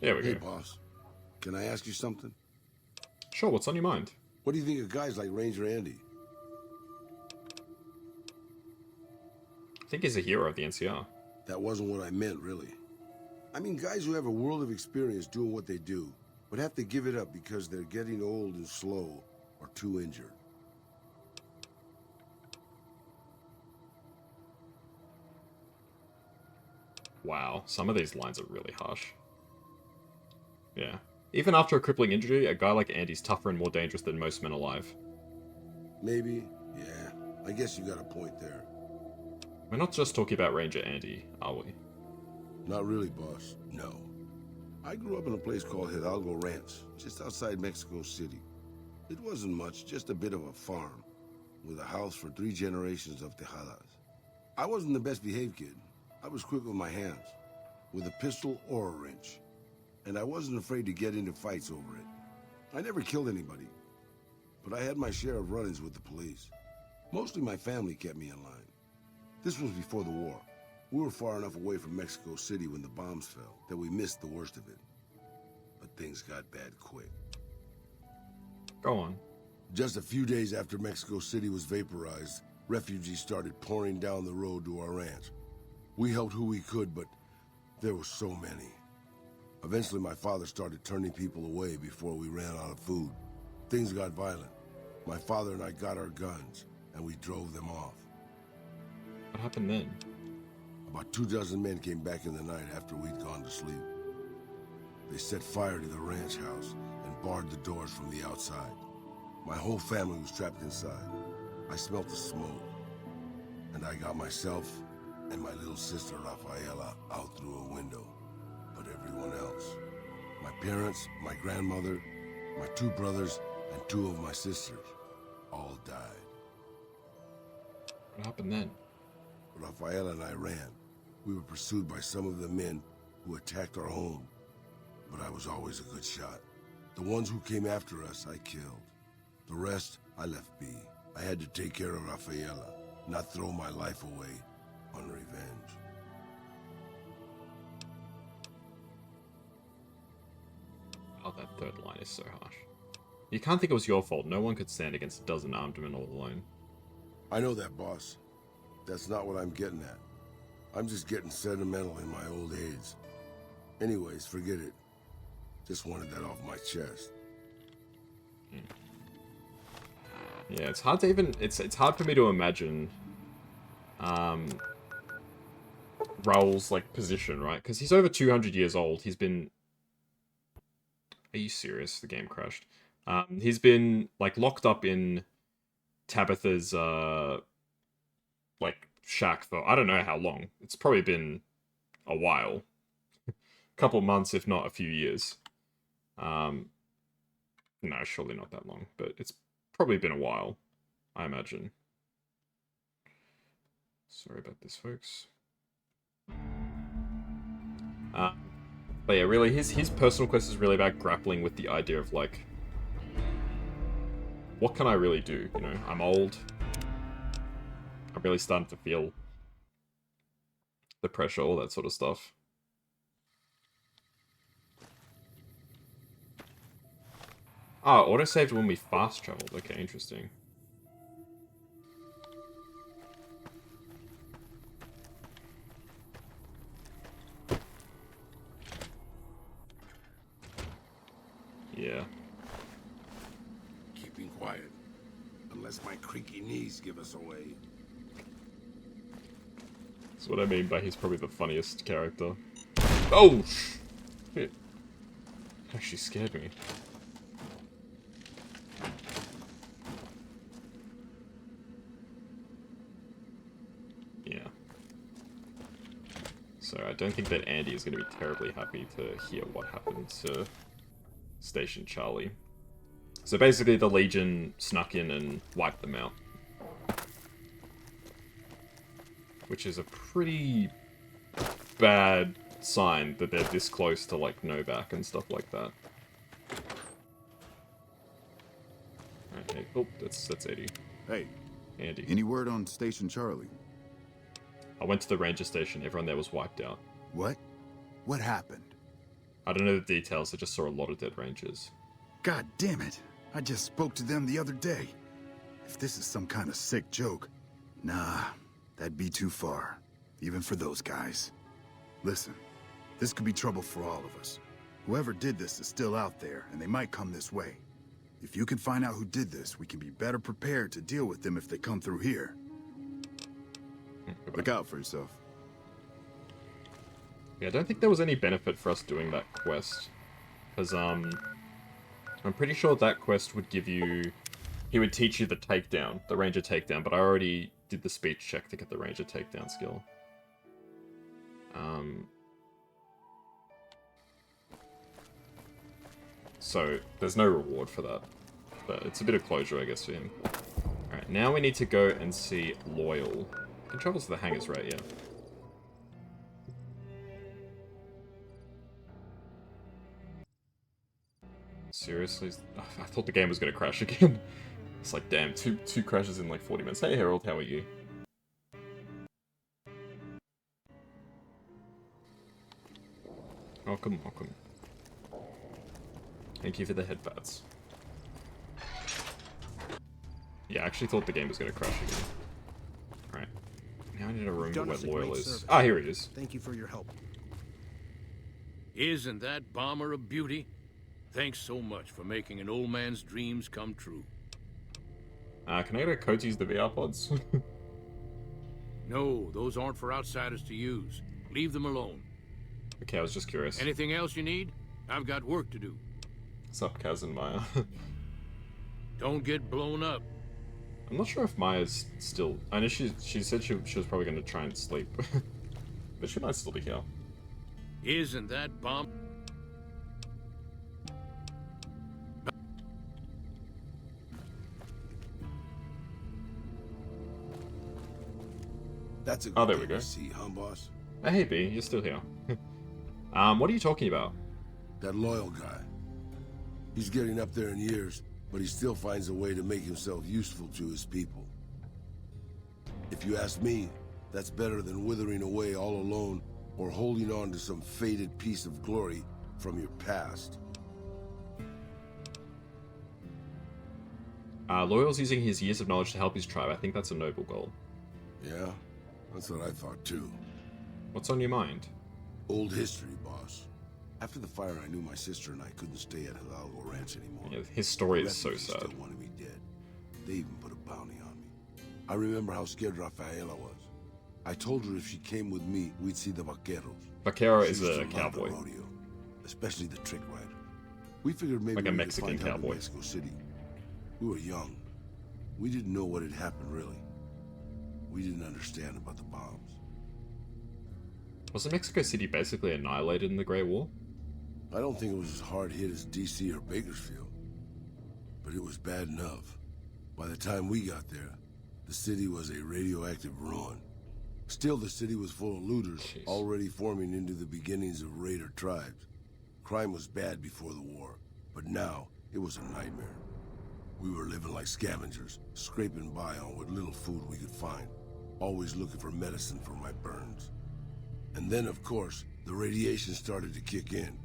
There we Hey, go. boss. Can I ask you something? Sure, what's on your mind? What do you think of guys like Ranger Andy? I think he's a hero of the NCR. That wasn't what I meant, really. I mean guys who have a world of experience doing what they do, but have to give it up because they're getting old and slow or too injured. Wow, some of these lines are really harsh. Yeah. Even after a crippling injury, a guy like Andy's tougher and more dangerous than most men alive. Maybe, yeah. I guess you got a point there. We're not just talking about Ranger Andy, are we? Not really, boss. No. I grew up in a place called Hidalgo Ranch, just outside Mexico City. It wasn't much, just a bit of a farm, with a house for 3 generations of Tejadas. I wasn't the best behaved kid. I was quick with my hands, with a pistol or a wrench. And I wasn't afraid to get into fights over it. I never killed anybody, but I had my share of run-ins with the police. Mostly my family kept me in line. This was before the war. We were far enough away from Mexico City when the bombs fell that we missed the worst of it. But things got bad quick. Go on. Just a few days after Mexico City was vaporized, refugees started pouring down the road to our ranch. We helped who we could, but there were so many. Eventually, my father started turning people away before we ran out of food. Things got violent. My father and I got our guns, and we drove them off. What happened then? About 24 men came back in the night after we'd gone to sleep. They set fire to the ranch house and barred the doors from the outside. My whole family was trapped inside. I smelt the smoke, and I got myself and my little sister Rafaela out through a window. But everyone else, my parents, my grandmother, my 2 brothers, and 2 of my sisters, all died. What happened then? Rafaela and I ran. We were pursued by some of the men who attacked our home, but I was always a good shot. The ones who came after us, I killed. The rest, I left be. I had to take care of Rafaela, not throw my life away on revenge. Oh, that third line is so harsh. You can't think it was your fault. No one could stand against a dozen armed men all alone. I know that, boss. That's not what I'm getting at. I'm just getting sentimental in my old age. Anyways, forget it. Just wanted that off my chest. Yeah, it's hard to even... It's hard for me to imagine... Raul's, like, position, right? Because he's over 200 years old. He's been... Are you serious? The game crashed. He's been, like, locked up in Tabitha's, like, shack for I don't know how long. It's probably been a while. Couple months, if not a few years. No, surely not that long, but it's probably been a while, I imagine. Sorry about this, folks. But yeah, really, his personal quest is really about grappling with the idea of, like, what can I really do? You know, I'm old. I'm really starting to feel the pressure, all that sort of stuff. Oh, autosaved when we fast traveled. Okay, interesting. Yeah. Keeping quiet. Unless my creaky knees give us away. That's what I mean by he's probably the funniest character. Oh! Shit. Actually scared me. Yeah. So I don't think that Andy is going to be terribly happy to hear what happened to Station Charlie. So basically the Legion snuck in and wiped them out. Which is a pretty bad sign that they're this close to, like, Novak and stuff like that. Okay, oh, that's 80. Hey, Andy. any word on Station Charlie? I went to the ranger station, everyone there was wiped out. What? What happened? I don't know the details, I just saw a lot of dead rangers. God damn it. I just spoke to them the other day. If this is some kind of sick joke, nah, that'd be too far. Even for those guys. Listen, this could be trouble for all of us. Whoever did this is still out there, and they might come this way. If you can find out who did this, we can be better prepared to deal with them if they come through here. Look out for yourself. Yeah, I don't think there was any benefit for us doing that quest. Because, I'm pretty sure that quest would give you... He would teach you the takedown, the ranger takedown, but I already did the speech check to get the ranger takedown skill. So, there's no reward for that. But it's a bit of closure, I guess, for him. Alright, now we need to go and see Loyal. He can travel to the hangars, right? Yeah. Seriously? I thought the game was going to crash again. It's like, damn, two crashes in like 40 minutes. Hey, Harold, how are you? Welcome, welcome. Thank you for the headpats. Yeah, I actually thought the game was going to crash again. Alright. Now I need a room where Loyal is. Ah, here he is. Thank you for your help. Isn't that bomber a beauty? Thanks so much for making an old man's dreams come true. Can I get a code to use the VR pods? No, those aren't for outsiders to use. Leave them alone. Okay, I was just curious. Anything else you need? I've got work to do. What's up, Kaz and Maya? Don't get blown up. I'm not sure if Maya's still... I know she said she was probably going to try and sleep. But she might still be here. Isn't that bomb... That's a Oh, good there we thing go. to see, huh, boss? Hey, B, you're still here. What are you talking about? That Loyal guy. He's getting up there in years, but he still finds a way to make himself useful to his people. If you ask me, that's better than withering away all alone or holding on to some faded piece of glory from your past. Loyal's using his years of knowledge to help his tribe. I think that's a noble goal. Yeah, that's what I thought too. What's on your mind? Old history, boss. After the fire, I knew my sister and I couldn't stay at Hidalgo Ranch anymore. Yeah, his story The is so refugees sad. still wanted me dead. They even put a bounty on me. I remember how scared Rafaela was. I told her if she came with me, we'd see the Vaqueros. Vaquero She is used a to love the cowboy. rodeo, especially the trick rider. We figured maybe Like a we Mexican could find help in cowboy. Mexico City. We were young. We didn't know what had happened, really. We didn't understand about the bombs. Wasn't Mexico City basically annihilated in the Great War? I don't think it was as hard hit as DC or Bakersfield. But it was bad enough. By the time we got there, the city was a radioactive ruin. Still, the city was full of looters, Jeez. already forming into the beginnings of raider tribes. Crime was bad before the war, but now it was a nightmare. We were living like scavengers, scraping by on what little food we could find, always looking for medicine for my burns. And then, of course, the radiation started to kick in,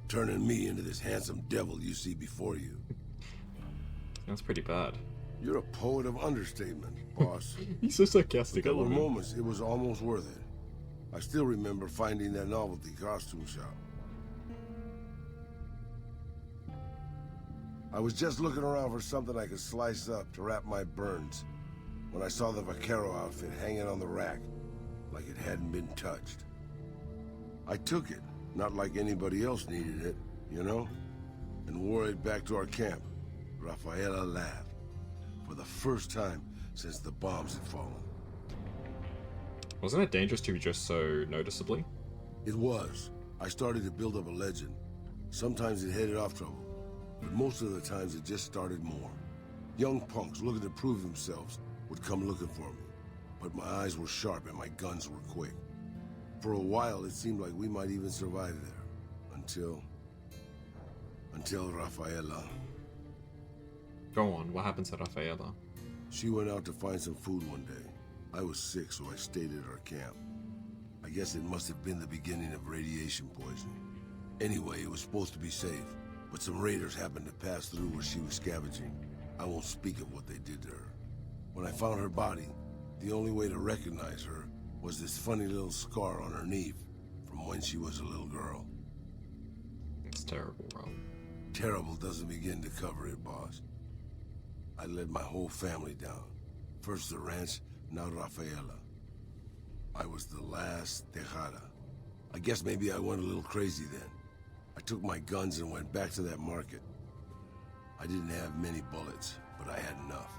turning me into this handsome devil you see before you. That's pretty bad. You're a poet of understatement, boss. He's so sarcastic. I There were love him. moments it was almost worth it. I still remember finding that novelty costume shop. I was just looking around for something I could slice up to wrap my burns when I saw the Vaquero outfit hanging on the rack like it hadn't been touched. I took it, not like anybody else needed it, you know, and wore it back to our camp. Rafaela laughed. For the first time since the bombs had fallen. Wasn't it dangerous to be dressed so noticeably? It was. I started to build up a legend. Sometimes it headed off trouble, but most of the times it just started more. Young punks looking to prove themselves would come looking for me, but my eyes were sharp and my guns were quick. For a while, it seemed like we might even survive there, until Rafaela. Go on, what happened to Rafaela? She went out to find some food one day. I was sick, so I stayed at our camp. I guess it must have been the beginning of radiation poisoning. Anyway, it was supposed to be safe, but some raiders happened to pass through where she was scavenging. I won't speak of what they did to her. When I found her body, the only way to recognize her was this funny little scar on her knee from when she was a little girl. It's terrible, Raul. Terrible doesn't begin to cover it, boss. I led my whole family down. First the ranch, now Rafaela. I was the last Tejada. I guess maybe I went a little crazy then. I took my guns and went back to that market. I didn't have many bullets, but I had enough.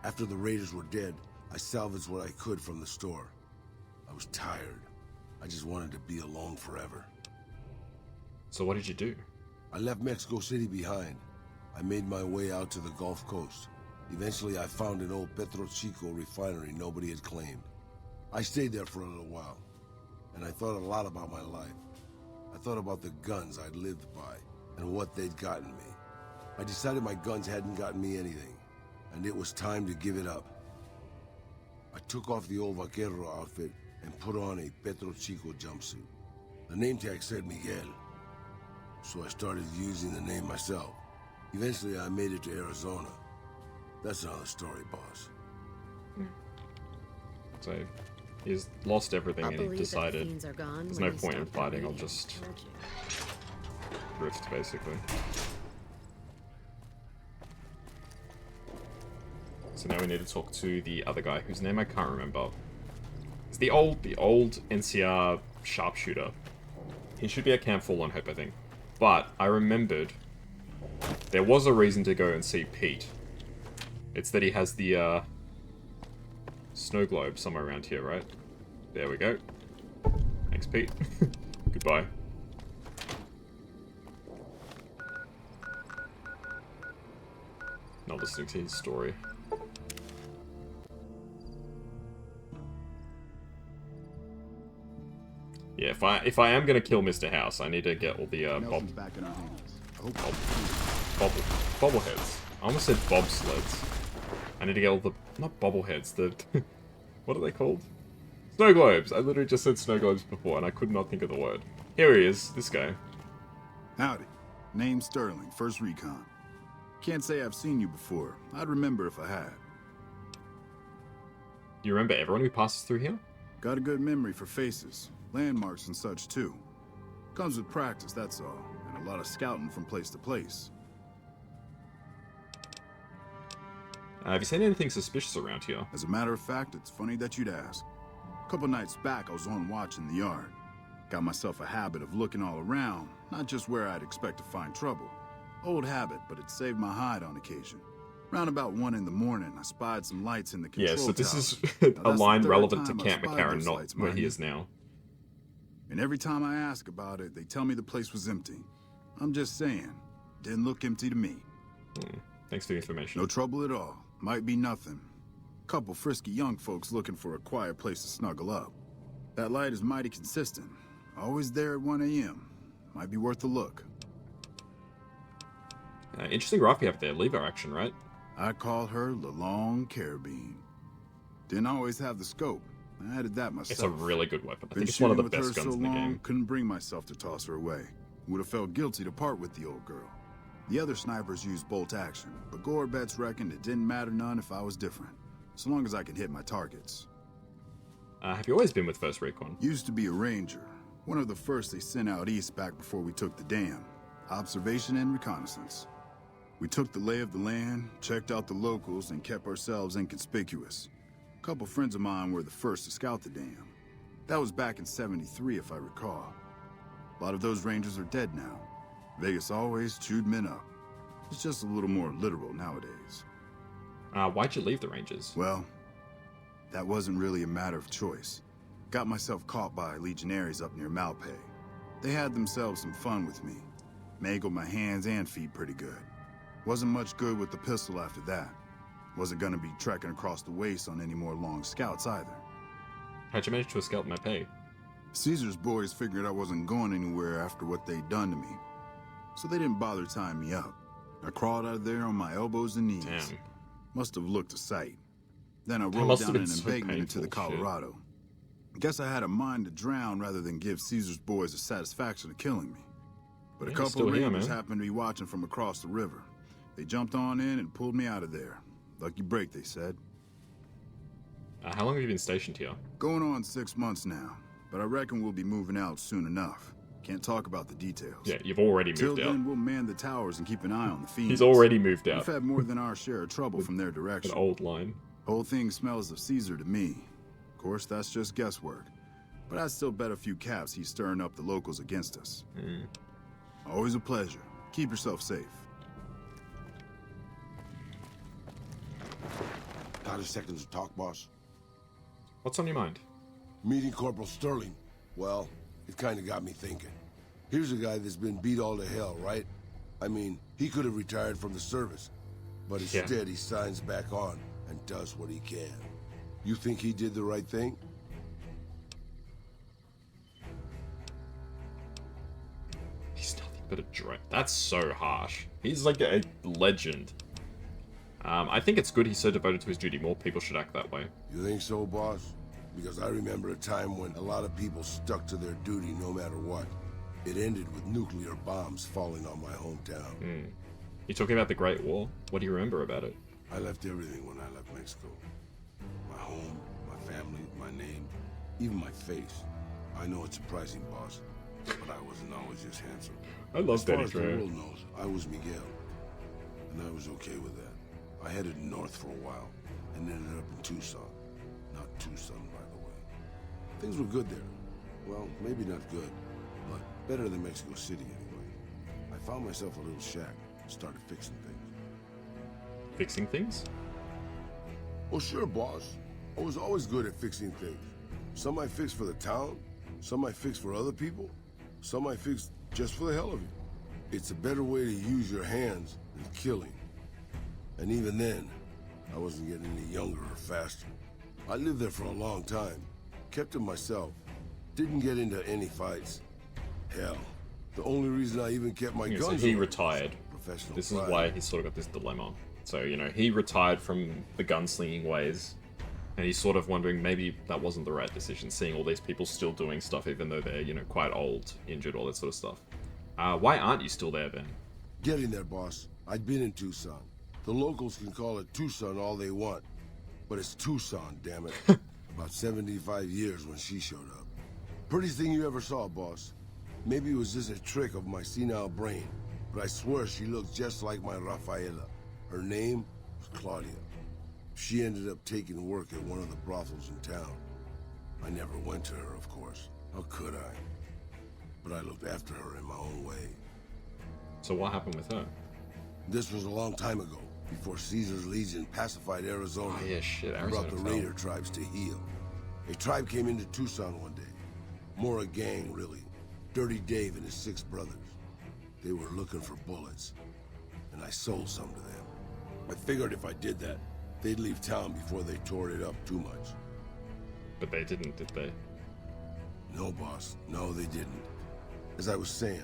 After the raiders were dead, I salvaged what I could from the store. I was tired. I just wanted to be alone forever. So what did you do? I left Mexico City behind. I made my way out to the Gulf Coast. Eventually, I found an old Petro Chico refinery nobody had claimed. I stayed there for a little while, and I thought a lot about my life. I thought about the guns I'd lived by, and what they'd gotten me. I decided my guns hadn't gotten me anything, and it was time to give it up. I took off the old Vaquero outfit and put on a Petro Chico jumpsuit. The name tag said Miguel, so I started using the name myself. Eventually, I made it to Arizona. That's another story, boss. So he's lost everything I'll and he believe decided that the fiends are gone there's when no they point in stop their fighting, I'll raiding. just Heard you. drift, basically. So now we need to talk to the other guy, whose name I can't remember. It's the old NCR sharpshooter. He should be at Camp Fallen Hope, I think. But I remembered there was a reason to go and see Pete. It's that he has the snow globe somewhere around here, right? There we go. Thanks, Pete. Goodbye. Not listening to his story. Yeah, if I am gonna kill Mr. House, I need to get all the Nelson's back in our hands. I hope bobbleheads. I almost said bobsleds. I need to get all the not bobbleheads. The what are they called? Snow globes. I literally just said snow globes before, and I could not think of the word. Here he is. This guy. Howdy. Name's Sterling, First Recon. Can't say I've seen you before. I'd remember if I had. You remember everyone who passes through here? Got a good memory for faces, landmarks and such too. Comes with practice, that's all, and a lot of scouting from place to place. Have you seen anything suspicious around here? As a matter of fact, it's funny that you'd ask. A couple nights back, I was on watch in the yard. Got myself a habit of looking all around, not just where I'd expect to find trouble. Old habit, but it saved my hide on occasion. Round about 1 in the morning, I spied some lights in the control Yeah, so this tower. is Now, a that's the line third relevant to time I've Camp spied McCarran, those not lights, where mind he you. is now. And every time I ask about it, they tell me the place was empty. I'm just saying, didn't look empty to me. Thanks for the information. No trouble at all. Might be nothing. Couple frisky young folks looking for a quiet place to snuggle up. That light is mighty consistent. Always there at 1 a.m. Might be worth a look. Interesting rifle you have there. Lever action, right? I call her the Long Carabine. Didn't always have the scope. I added that myself. It's a really good weapon. I Been think it's one of the shooting with best her guns so in the long, game. couldn't bring myself to toss her away. Would have felt guilty to part with the old girl. The other snipers used bolt action, but Gore bets reckoned it didn't matter none if I was different, so long as I could hit my targets. Have you always been with First Recon? Used to be a ranger, one of the first they sent out east back before we took the dam. Observation and reconnaissance. We took the lay of the land, checked out the locals, and kept ourselves inconspicuous. A couple friends of mine were the first to scout the dam. That was back in '73, if I recall. A lot of those rangers are dead now. Vegas always chewed men up. It's just a little more literal nowadays. Why'd you leave the Rangers? Well, that wasn't really a matter of choice. Got myself caught by legionaries up near Malpay. They had themselves some fun with me. Mangled my hands and feet pretty good. Wasn't much good with the pistol after that. Wasn't gonna be trekking across the waste on any more long scouts either. How'd you manage to escape my pay? Caesar's boys figured I wasn't going anywhere after what they'd done to me. So they didn't bother tying me up. I crawled out of there on my elbows and knees. Damn. Must have looked a sight. Then I That rolled must have down been an so embankment into the painful, shit. Colorado. Guess I had a mind to drown rather than give Caesar's boys the satisfaction of killing me. But a Yeah, couple still of here, rangers man. happened to be watching from across the river. They jumped on in and pulled me out of there. Lucky break, they said. How long have you been stationed here? Going on 6 months now, but I reckon we'll be moving out soon enough. Can't talk about the details. Yeah, you've already Till moved out. then, we'll man the towers and keep an eye on the fiends. He's already moved out. We've had more than our share of trouble from their An direction. old line. Whole thing smells of Caesar to me. Of course, that's just guesswork. But I'd still bet a few caps he's stirring up the locals against us. Always a pleasure. Keep yourself safe. Got a second to talk, boss? What's on your mind? Meeting Corporal Sterling. Well, it kind of got me thinking. Here's a guy that's been beat all to hell, right? I mean, he could have retired from the service, but instead he signs back on and does what he can. You think he did the right thing? He's nothing but a drone. That's so harsh. He's like a legend. I think it's good he's so devoted to his duty. More people should act that way. You think so, boss? Because I remember a time when a lot of people stuck to their duty no matter what. It ended with nuclear bombs falling on my hometown. You talking about the Great War? What do you remember about it? I left everything when I left Mexico. My home, my family, my name, even my face. I know it's surprising, boss, but I wasn't always just handsome. I love As far Danny as the Trejo. world knows, I was Miguel, and I was okay with that. I headed north for a while, and ended up in Tucson. Not Tucson, by the way. Things were good there. Well, maybe not good, but better than Mexico City anyway. I found myself a little shack, and started fixing things. Fixing things? Well, sure, boss. I was always good at fixing things. Some I fixed for the town, some I fixed for other people, some I fixed just for the hell of it. It's a better way to use your hands than killing. And even then, I wasn't getting any younger or faster. I lived there for a long time, kept to myself, didn't get into any fights. Hell, the only reason I even kept my Yeah, so guns he away retired. was professional This is pride. why he's sort of got this dilemma. So, you know, he retired from the gunslinging ways, and he's sort of wondering maybe that wasn't the right decision, seeing all these people still doing stuff even though they're, you know, quite old, injured, all that sort of stuff. Why aren't you still there, Ben? Getting there, boss. I'd been in Tucson. The locals can call it Tucson all they want, but it's Tucson, damn it. About 75 years when she showed up. Prettiest thing you ever saw, boss. Maybe it was just a trick of my senile brain, but I swear she looked just like my Rafaela. Her name was Claudia. She ended up taking work at one of the brothels in town. I never went to her, of course. How could I? But I looked after her in my own way. So what happened with her? This was a long time ago, before Caesar's Legion pacified Arizona Oh yeah, shit, and brought Arizona the fell. raider tribes to heel. A tribe came into Tucson one day. More a gang, really. Dirty Dave and his 6 brothers. They were looking for bullets, and I sold some to them. I figured if I did that, they'd leave town before they tore it up too much. But they didn't, did they? No, boss. No, they didn't. As I was saying,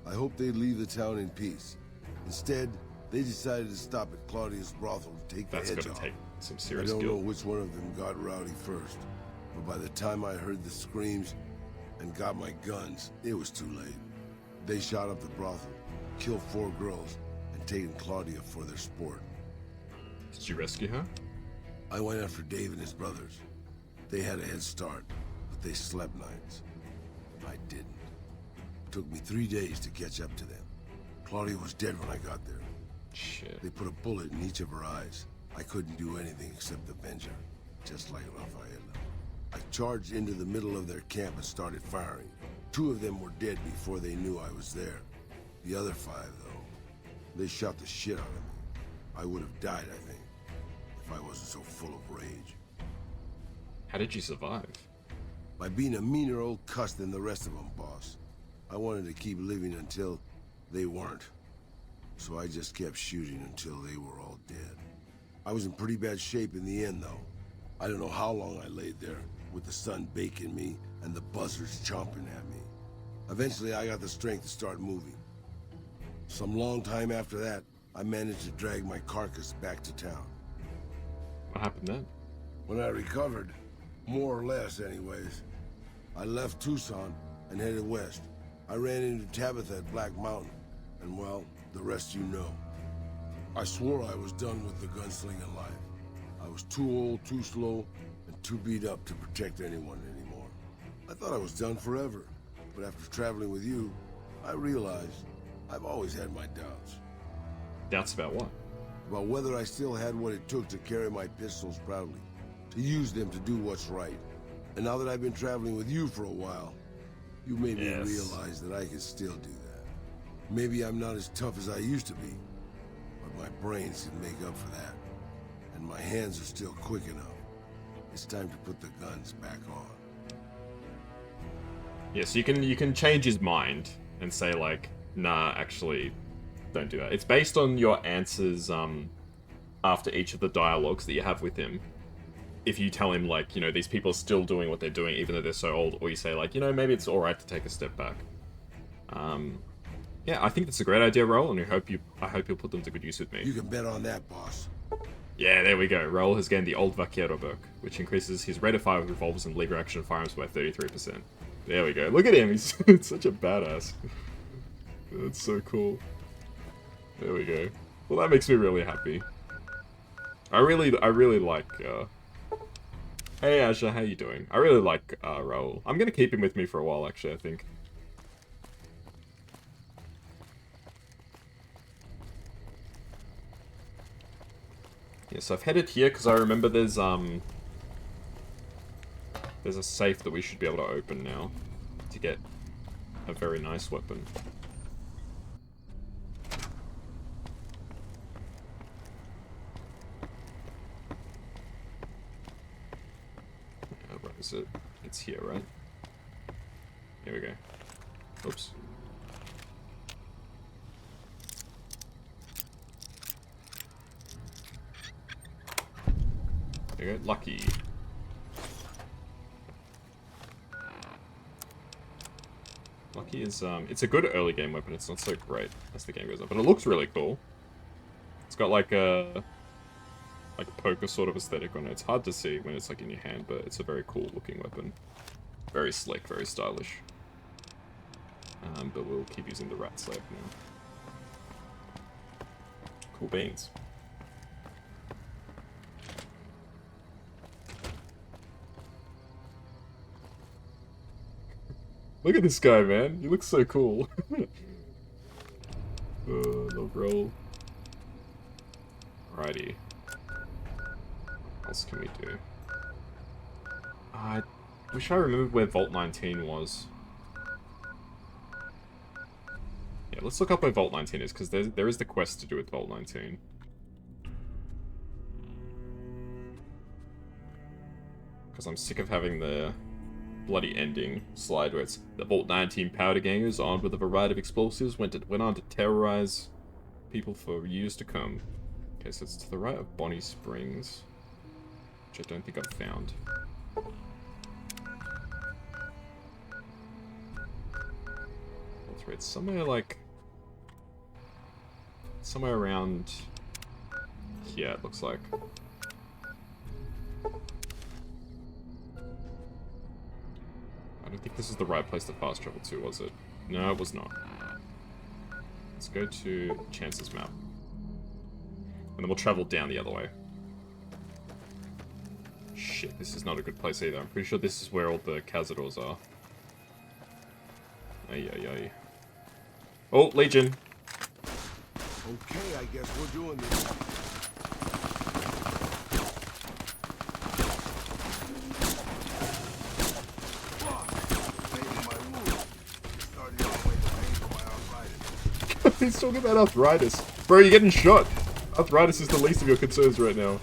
I hoped they'd leave the town in peace. Instead, they decided to stop at Claudia's brothel to take the That's hedge gonna off. take some I serious don't know skill. which one of them got rowdy first, but by the time I heard the screams and got my guns, it was too late. They shot up the brothel, killed 4 girls, and taken Claudia for their sport. Did you rescue her? I went after Dave and his brothers. They had a head start, but they slept nights. I didn't. It took me 3 days to catch up to them. Claudia was dead when I got there. Shit. They put a bullet in each of her eyes. I couldn't do anything except avenge her, just like Rafaela. I charged into the middle of their camp and started firing. 2 of them were dead before they knew I was there. The other 5, though, they shot the shit out of me. I would have died, I think, if I wasn't so full of rage. How did you survive? By being a meaner old cuss than the rest of them, boss. I wanted to keep living until they weren't. So I just kept shooting until they were all dead. I was in pretty bad shape in the end, though. I don't know how long I laid there, with the sun baking me and the buzzards chomping at me. Eventually, I got the strength to start moving. Some long time after that, I managed to drag my carcass back to town. What happened then? When I recovered, more or less anyways, I left Tucson and headed west. I ran into Tabitha at Black Mountain, and well, the rest you know. I swore I was done with the gunslinging life. I was too old, too slow, and too beat up to protect anyone anymore. I thought I was done forever, but after traveling with you, I realized I've always had my doubts. Doubts about what? About whether I still had what it took to carry my pistols proudly, to use them to do what's right. And now that I've been traveling with you for a while, you made me realize that I can still do that. Maybe I'm not as tough as I used to be, but my brains can make up for that. And my hands are still quick enough. It's time to put the guns back on. Yeah, so you can change his mind and say like, nah, actually, don't do that. It's based on your answers after each of the dialogues that you have with him. If you tell him like, you know, these people are still doing what they're doing even though they're so old, or you say like, you know, maybe it's alright to take a step back. Yeah, I think that's a great idea, Raul, and I hope you'll put them to good use with me. You can bet on that, boss. Yeah, there we go. Raul has gained the old Vaquero book, which increases his rate of fire with revolvers and lever action firearms by 33%. There we go. Look at him. He's such a badass. That's so cool. There we go. Well, that makes me really happy. I really like, Hey, Asha, how you doing? I really like, Raul. I'm gonna keep him with me for a while, actually, I think. Yes, I've headed here because I remember there's a safe that we should be able to open now to get a very nice weapon. Where is it? It's here, right? Here we go. Oops. There you go. Lucky. Lucky is, it's a good early game weapon. It's not so great as the game goes on, but it looks really cool. It's got like a poker sort of aesthetic on it. It's hard to see when it's like in your hand, but it's a very cool looking weapon. Very slick, very stylish. But we'll keep using the rat slab now. Cool beans. Look at this guy, man. He looks so cool. Love Raul. Alrighty. What else can we do? I wish I remembered where Vault 19 was. Yeah, let's look up where Vault 19 is, because there is the quest to do with Vault 19. Because I'm sick of having the bloody ending slide where it's the Vault 19 powder gangers armed with a variety of explosives went on to terrorize people for years to come. Okay, so it's to the right of Bonnie Springs, which I don't think I've found. That's right, it's somewhere like somewhere around here, it looks like. I don't think this is the right place to fast travel to, was it? No, it was not. Let's go to Chance's map. And then we'll travel down the other way. Shit, this is not a good place either. I'm pretty sure this is where all the cazadors are. Ay, ay, ay. Oh, Legion! Okay, I guess we're doing this. He's talking about arthritis. Bro, you're getting shot. Arthritis is the least of your concerns right now.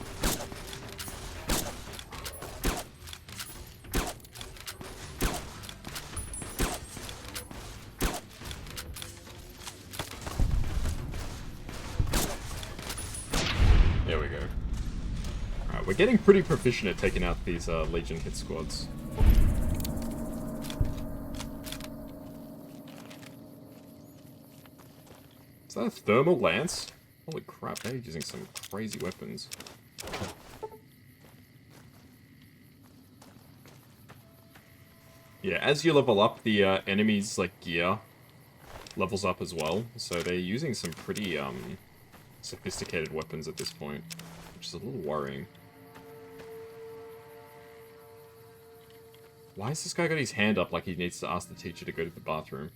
There we go. Alright, we're getting pretty proficient at taking out these Legion hit squads. Is that a thermal lance? Holy crap, they're using some crazy weapons. Yeah, as you level up, the enemies' like gear levels up as well, so they're using some pretty sophisticated weapons at this point, which is a little worrying. Why has this guy got his hand up like he needs to ask the teacher to go to the bathroom?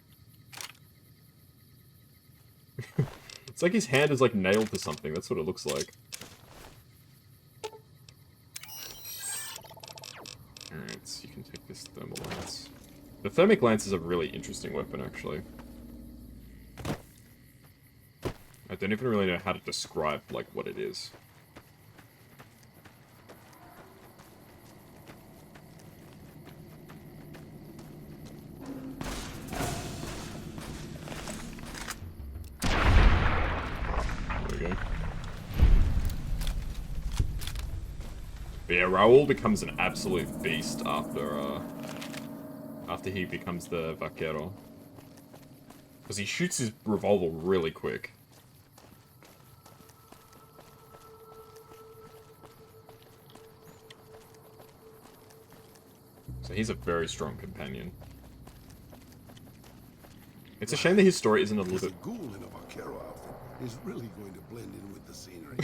It's like his hand is like nailed to something, that's what it looks like. Alright, so you can take this thermal lance. The thermic lance is a really interesting weapon, actually. I don't even really know how to describe, like, what it is. There we go. But yeah, Raul becomes an absolute beast after he becomes the Vaquero. Because he shoots his revolver really quick. So he's a very strong companion. It's a shame that his story isn't a little bit... Ghoul in a Vaquero outfit is really going to blend in with the scenery.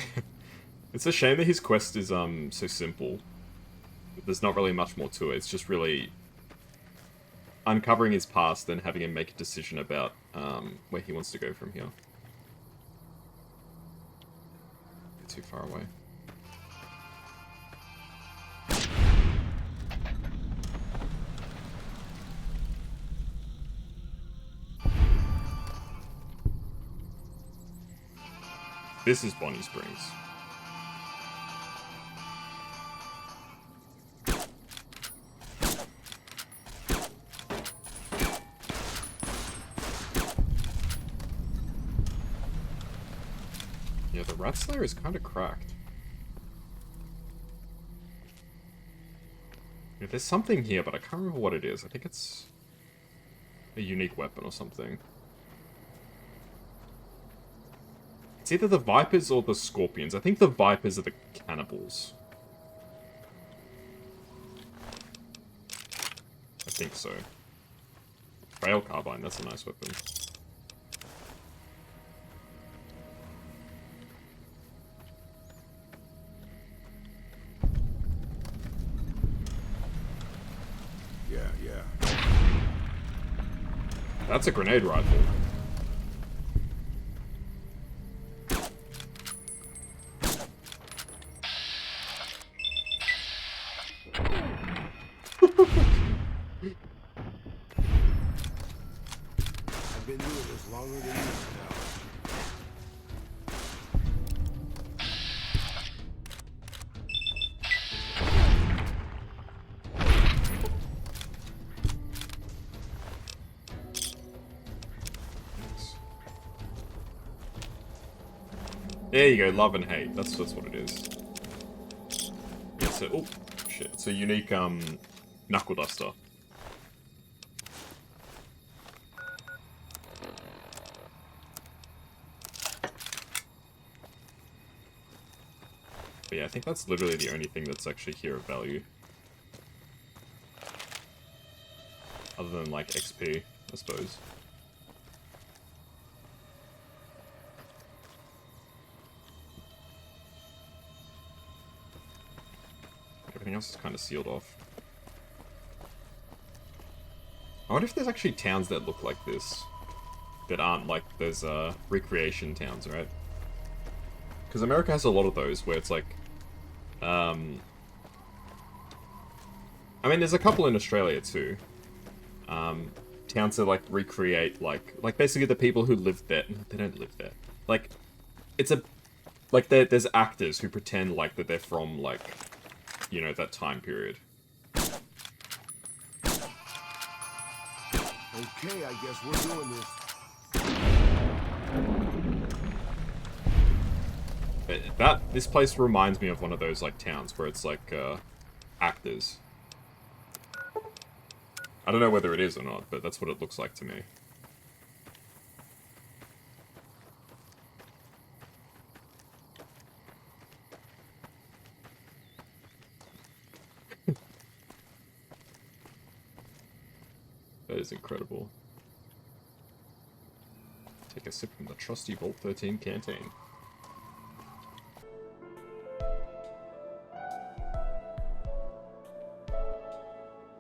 It's a shame that his quest is so simple. There's not really much more to it. It's just really uncovering his past and having him make a decision about where he wants to go from here. Too far away. This is Bonnie Springs. Yeah, the Rat Slayer is kind of cracked. Yeah, there's something here, but I can't remember what it is. I think it's a unique weapon or something. It's either the Vipers or the Scorpions. I think the Vipers are the cannibals. I think so. Rail Carbine, that's a nice weapon. Yeah. That's a grenade rifle. I've been doing this longer than you now. There you go, love and hate. That's what it is. Yeah, so oh shit. It's a unique knuckle duster. But yeah, I think that's literally the only thing that's actually here of value. Other than like XP, I suppose. Everything else is kind of sealed off. I wonder if there's actually towns that look like this. That aren't like those recreation towns, right? Because America has a lot of those where it's like... I mean, there's a couple in Australia too. Towns that like recreate like basically the people who live there. They don't live there. Like, it's a... Like, there's actors who pretend like that they're from like... You know, that time period. Okay, I guess we're doing this. This place reminds me of one of those like towns where it's like actors. I don't know whether it is or not, but that's what it looks like to me. That is incredible. Take a sip from the trusty Vault 13 canteen.